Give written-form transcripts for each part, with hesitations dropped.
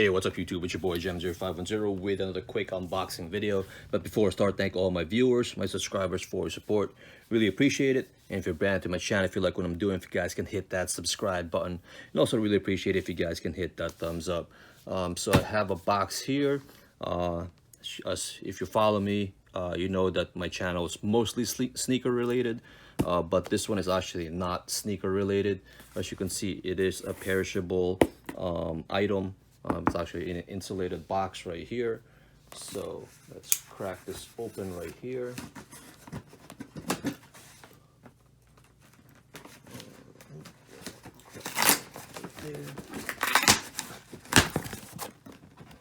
Hey, what's up YouTube? It's your boy Gem0510 with another quick unboxing video. But before I start, thank all my viewers, my subscribers for your support. Really appreciate it. And if you're brand new to my channel, if you like what I'm doing, if you guys can hit that subscribe button. And also really appreciate it if you guys can hit that thumbs up. So I have a box here. If you follow me, you know that my channel is mostly sneaker related. But this one is actually not sneaker related. As you can see, it is a perishable item. It's actually in an insulated box right here. So let's crack this open right here.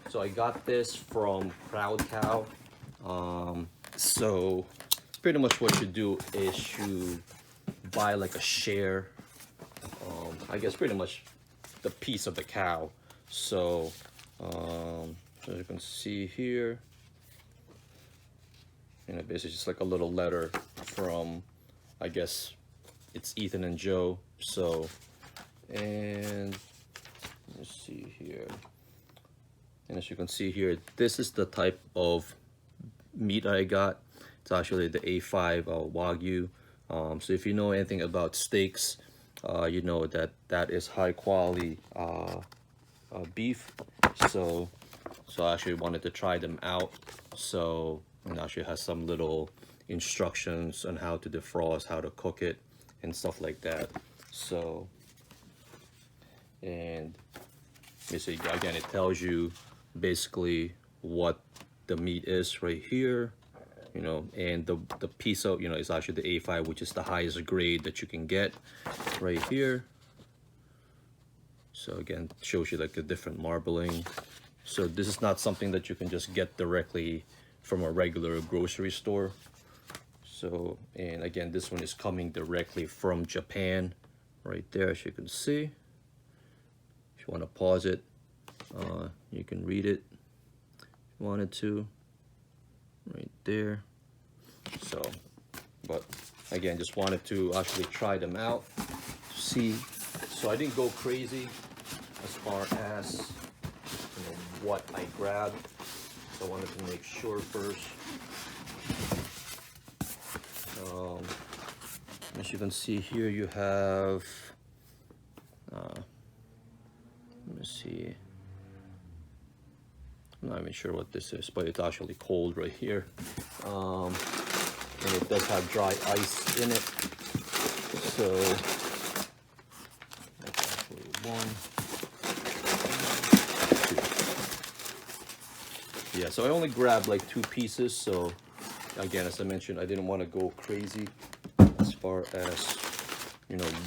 So I got this from Crowd Cow. So pretty much what you do is you buy like a share, I guess pretty much the piece of the cow. So as you can see here, basically just like a little letter from, I guess it's Ethan and Joe. So, and let's see here, and as you can see here, this is the type of meat I got. It's actually the A5 Wagyu. So if you know anything about steaks, you know that that is high quality beef. So I actually wanted to try them out. So it actually has some little instructions on how to defrost, how to cook it, and stuff like that. So, and you see again, it tells you basically what the meat is right here. And the piece of, is actually the A5, which is the highest grade that you can get right here. So again, shows you like the different marbling. So this is not something that you can just get directly from a regular grocery store. So, and again, this one is coming directly from Japan right there, as you can see. If you want to pause it, you can read it if you wanted to. Right there. So, but again, just wanted to actually try them out to see. So I didn't go crazy as far as what I grabbed. So I wanted to make sure first. As you can see here, you have let me see, I'm not even sure what this is, but it's actually cold right here. And it does have dry ice in it. So that's actually one, two. Yeah, so I only grabbed like 2 pieces. So again, as I mentioned, I didn't want to go crazy as far as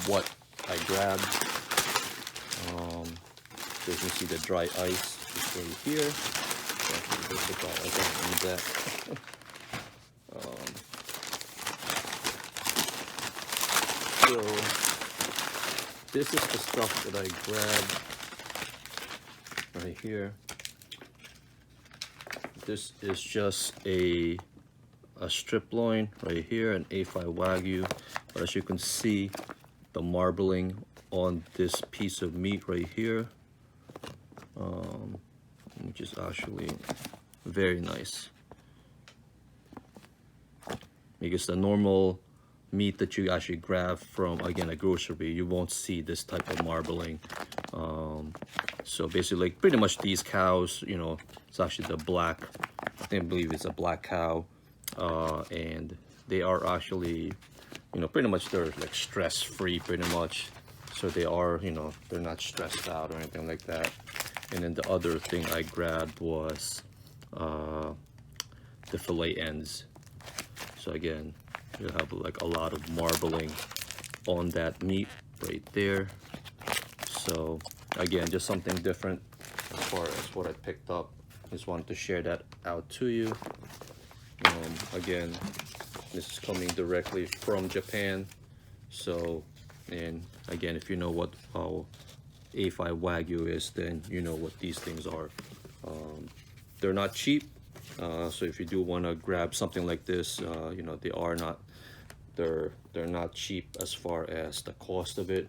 what I grabbed. So you can see the dry ice is right here. So this is the stuff that I grabbed right here. This is just a strip loin right here, an A5 Wagyu. But as you can see, the marbling on this piece of meat right here, which is actually very nice, because the normal meat that you actually grab from, again, a grocery, you won't see this type of marbling. So basically, like, pretty much these cows, it's actually the black, I believe it's a black cow, and they are actually, pretty much they're like stress-free pretty much. So they are, they're not stressed out or anything like that. And then the other thing I grabbed was the fillet ends. So again, you have like a lot of marbling on that meat right there. So again, just something different as far as what I picked up. Just wanted to share that out to you. Again, this is coming directly from Japan. So, and again, if you know what A5 Wagyu is, then you know what these things are. They're not cheap. So if you do want to grab something like this, they are not, they're not cheap as far as the cost of it.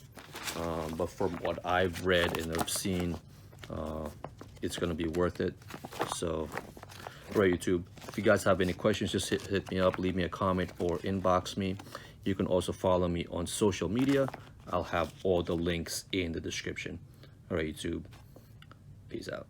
But from what I've read and I've seen, it's gonna be worth it. So, all right, YouTube, if you guys have any questions, just hit me up, leave me a comment, or inbox me. You can also follow me on social media. I'll have all the links in the description. All right, YouTube, peace out.